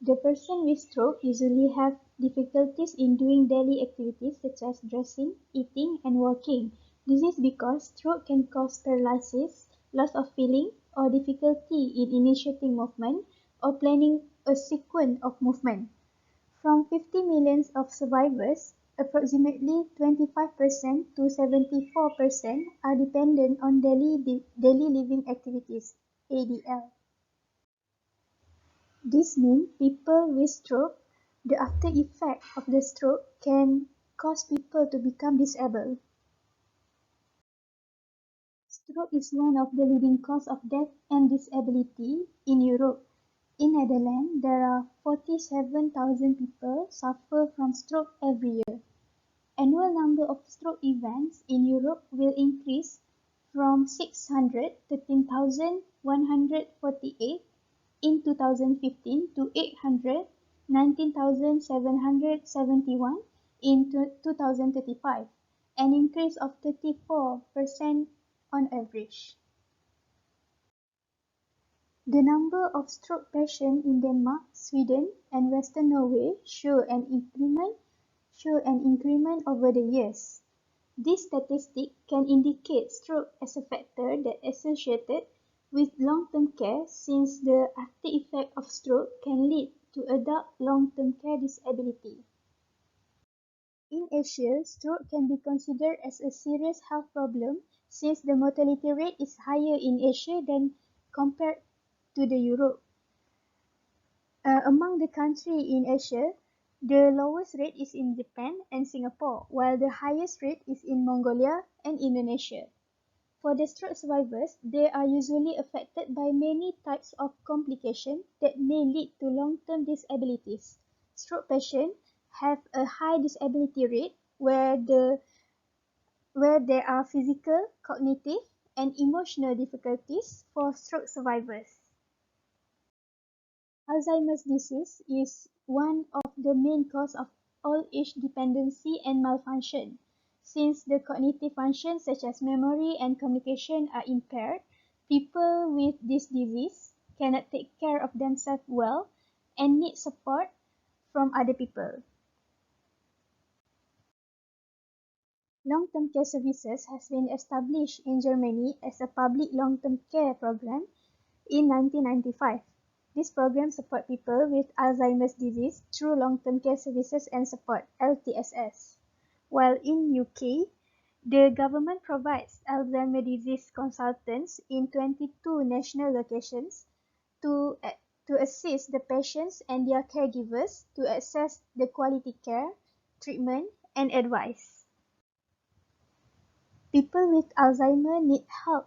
The person with stroke usually have difficulties in doing daily activities such as dressing, eating, and walking. This is because stroke can cause paralysis, loss of feeling, or difficulty in initiating movement or planning a sequence of movement. From 50 million of survivors, approximately 25% to 74% are dependent on daily living activities (ADL). This means people with stroke, the after effect of the stroke can cause people to become disabled. Stroke is one of the leading causes of death and disability in Europe. In Netherlands, there are 47,000 people suffer from stroke every year. Annual number of stroke events in Europe will increase from 613,148 in 2015 to 819,771 in 2035, an increase of 34% on average. The number of stroke patients in Denmark, Sweden, and Western Norway show an increment over the years. This statistic can indicate stroke as a factor that associated with long-term care, since the after effect of stroke can lead to adult long-term care disability. In Asia, stroke can be considered as a serious health problem since the mortality rate is higher in Asia than compared to the Europe. Among the countries in Asia, the lowest rate is in Japan and Singapore, while the highest rate is in Mongolia and Indonesia. For the stroke survivors, they are usually affected by many types of complications that may lead to long-term disabilities. Stroke patients have a high disability rate where there are physical, cognitive, and emotional difficulties for stroke survivors. Alzheimer's disease is one of the main causes of old age dependency and malfunction. Since the cognitive functions such as memory and communication are impaired, people with this disease cannot take care of themselves well and need support from other people. Long-term care services has been established in Germany as a public long-term care program in 1995. This program supports people with Alzheimer's disease through long-term care services and support (LTSS). While in UK, The government provides Alzheimer's disease consultants in 22 national locations to, to assist the patients and their caregivers to access the quality care, treatment, and advice. People with Alzheimer need help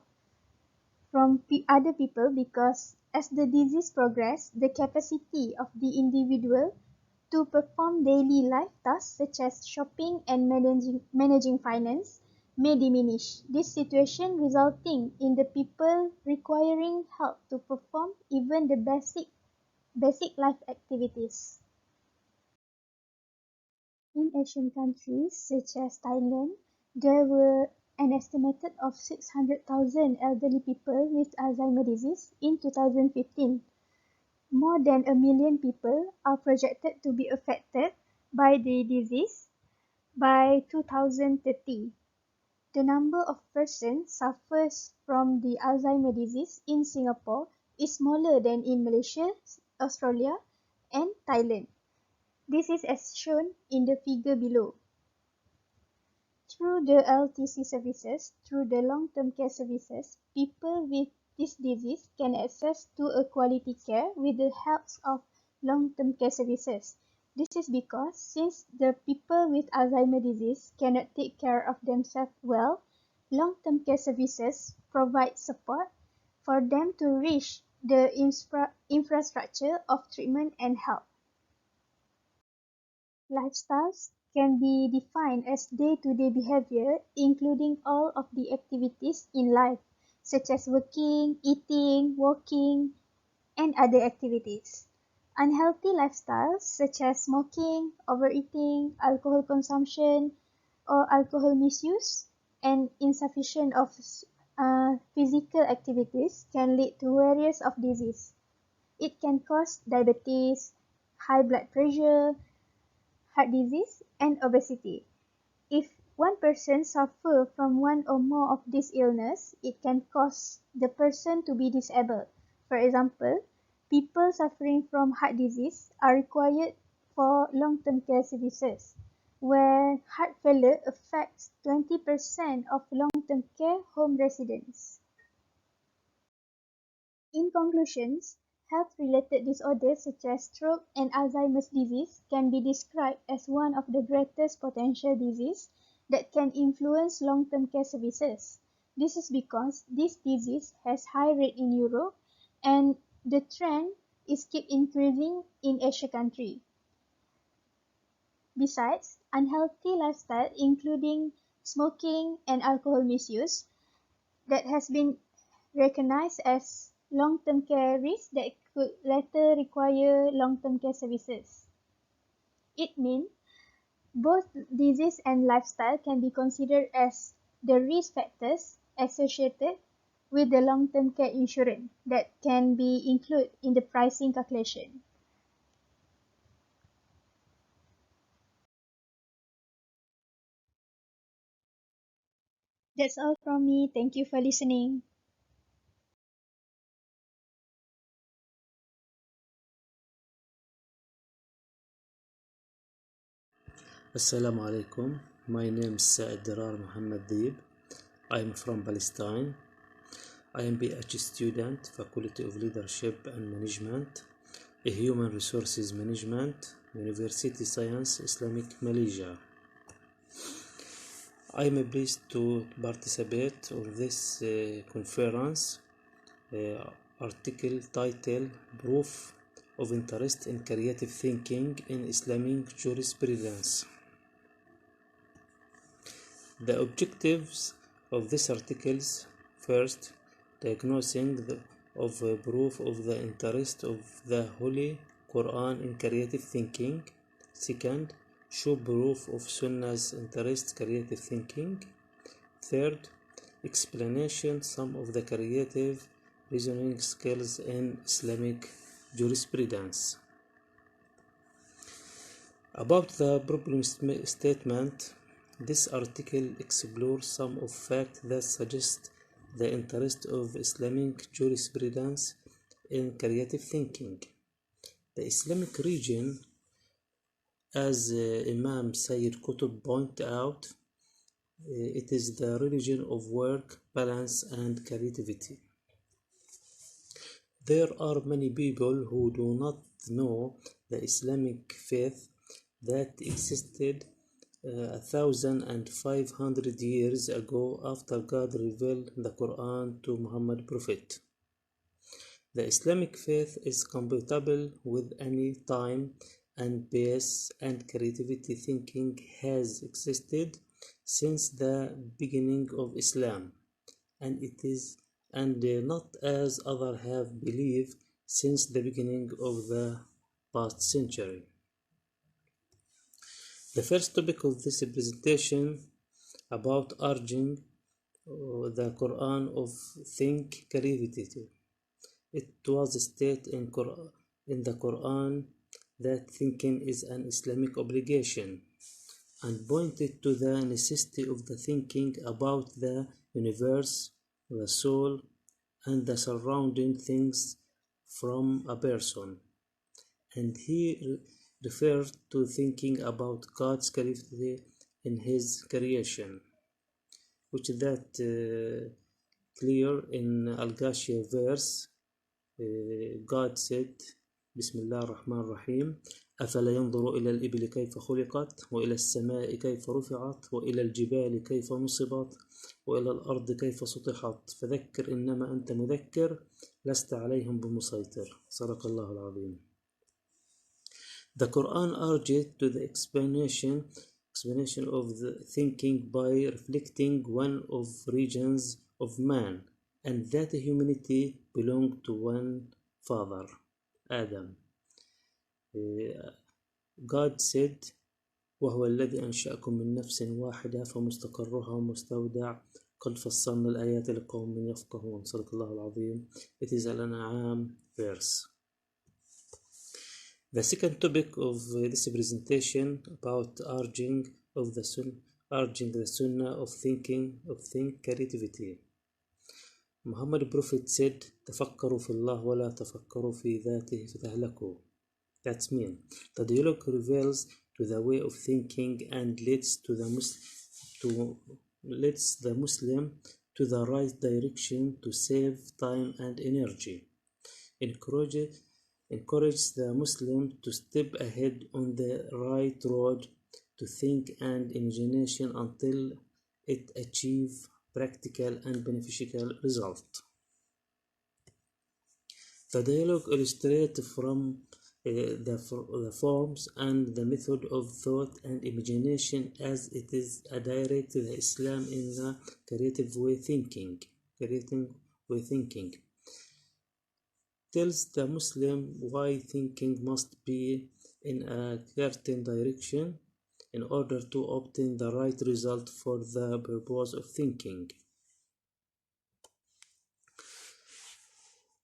from other people because as the disease progresses, the capacity of the individual to perform daily life tasks such as shopping and managing finance may diminish. This situation resulting in the people requiring help to perform even the basic life activities. In Asian countries such as Thailand, there were an estimated of 600,000 elderly people with Alzheimer's disease in 2015. More than a million people are projected to be affected by the disease by 2030. The number of persons suffers from the Alzheimer's disease in Singapore is smaller than in Malaysia, Australia, and Thailand. This is as shown in the figure below. Through the LTC services, through the long-term care services, people with this disease can access to a quality care with the help of long-term care services. This is because since the people with Alzheimer's disease cannot take care of themselves well, long-term care services provide support for them to reach the infrastructure of treatment and help. Lifestyles can be defined as day-to-day behavior, including all of the activities in life, such as working, eating, walking, and other activities. Unhealthy lifestyles, such as smoking, overeating, alcohol consumption, or alcohol misuse, and insufficient of physical activities can lead to various of disease. It can cause diabetes, high blood pressure, heart disease, and obesity. If one person suffers from one or more of these illnesses, it can cause the person to be disabled. For example, people suffering from heart disease are required for long-term care services, where heart failure affects 20% of long-term care home residents. In conclusion, health-related disorders such as stroke and Alzheimer's disease can be described as one of the greatest potential diseases that can influence long-term care services. This is because this disease has high rate in Europe and the trend is keep increasing in Asia country. Besides, unhealthy lifestyle including smoking and alcohol misuse that has been recognized as long-term care risk that could later require long-term care services. It means both disease and lifestyle can be considered as the risk factors associated with the long-term care insurance that can be included in the pricing calculation. That's all from me. Thank you for listening. Assalamu alaikum. My name is Saad Dirar Muhammad Deeb. I am from Palestine. I am PhD student, Faculty of Leadership and Management, Human Resources Management, University Science, Islamic Malaysia. I am pleased to participate in this conference article titled Proof of Interest in Creative Thinking in Islamic Jurisprudence. The objectives of this articles: first, diagnosing of proof of the interest of the Holy Quran in creative thinking. Second, show proof of Sunnah's interest creative thinking. Third, explanation some of the creative reasoning skills in Islamic jurisprudence. About the problem statement, this article explores some of facts that suggest the interest of Islamic jurisprudence in creative thinking. The Islamic region, as Imam Sayyid Qutb pointed out, It is the religion of work, balance, and creativity. There are many people who do not know the Islamic faith that existed 1,500 years ago after God revealed the Quran to Muhammad Prophet. The Islamic faith is compatible with any time and pace, and creativity thinking has existed since the beginning of Islam, and it is not as others have believed since the beginning of the past century. The first topic of this presentation about urging the Quran of think creativity. It was stated in the Quran that thinking is an Islamic obligation and pointed to the necessity of the thinking about the universe, the soul, and the surrounding things from a person. And he referred to thinking about God's creativity in his creation, which is that clear in Al-Ghashiyah verse. God said, Bismillah ar-Rahman ar-Rahim, أفلا ينظر إلى الإبل كيف خلقت وإلى السماء كيف رفعت وإلى الجبال كيف نصبت وإلى الأرض كيف سطحت فذكر إنما أنت مذكر لست عليهم بمسيطر. صدق الله العظيم. The Quran urged to the explanation of the thinking by reflecting one of regions of man, and that humanity belonged to one father, Adam. God said, وهو الذي أنشأكم من نفس واحدة فمستقرها ومستودع قد فصلنا الآيات لقوم يفقهون. صدق الله العظيم. It is Al-An'am verse. The second topic of this presentation about urging the sunnah of think creativity. Muhammad Prophet said, تفكروا في الله ولا تفكروا في ذاته فتهلكوا. That's mean. The dialogue reveals to the way of thinking and leads the Muslim to the right direction to save time and energy. Encourages the Muslim to step ahead on the right road to think and imagination until it achieves practical and beneficial result. The dialogue illustrates from the forms and the method of thought and imagination as it is a direct to the Islam in the creative way thinking. Tells the Muslim why thinking must be in a certain direction in order to obtain the right result for the purpose of thinking.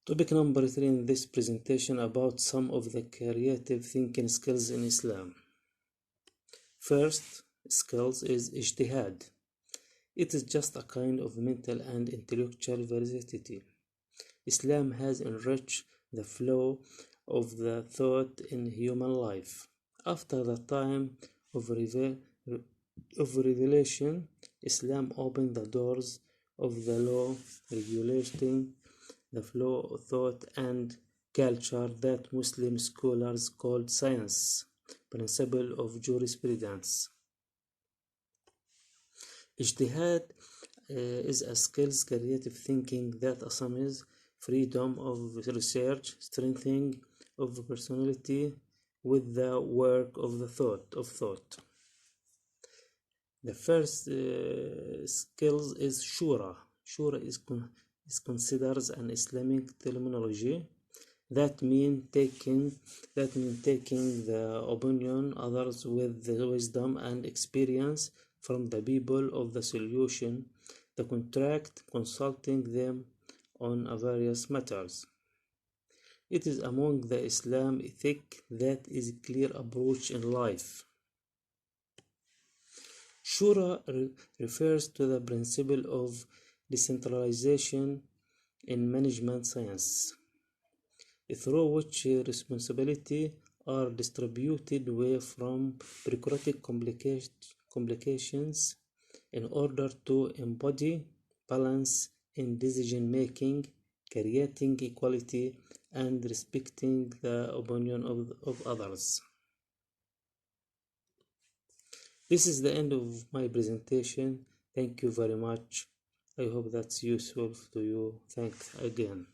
Topic number 3 in this presentation about some of the creative thinking skills in Islam. First skills is ijtihad. It is just a kind of mental and intellectual versatility. Islam has enriched the flow of the thought in human life. After the time of revelation, Islam opened the doors of the law regulating the flow of thought and culture that Muslim scholars called science, principle of jurisprudence. Ijtihad is a skills creative thinking that assumes freedom of research, strengthening of personality with the work of the thought. The first skills is shura. Shura is considered an Islamic terminology that mean taking the opinion others with the wisdom and experience from the people of the solution, the contract, consulting them on various matters. It is among the Islam ethic that is a clear approach in life. Shura refers to the principle of decentralization in management science, through which responsibility are distributed away from bureaucratic complications in order to embody balance in decision making, creating equality, and respecting the opinion of others. This is the end of my presentation. Thank you very much. I hope that's useful to you. Thanks again.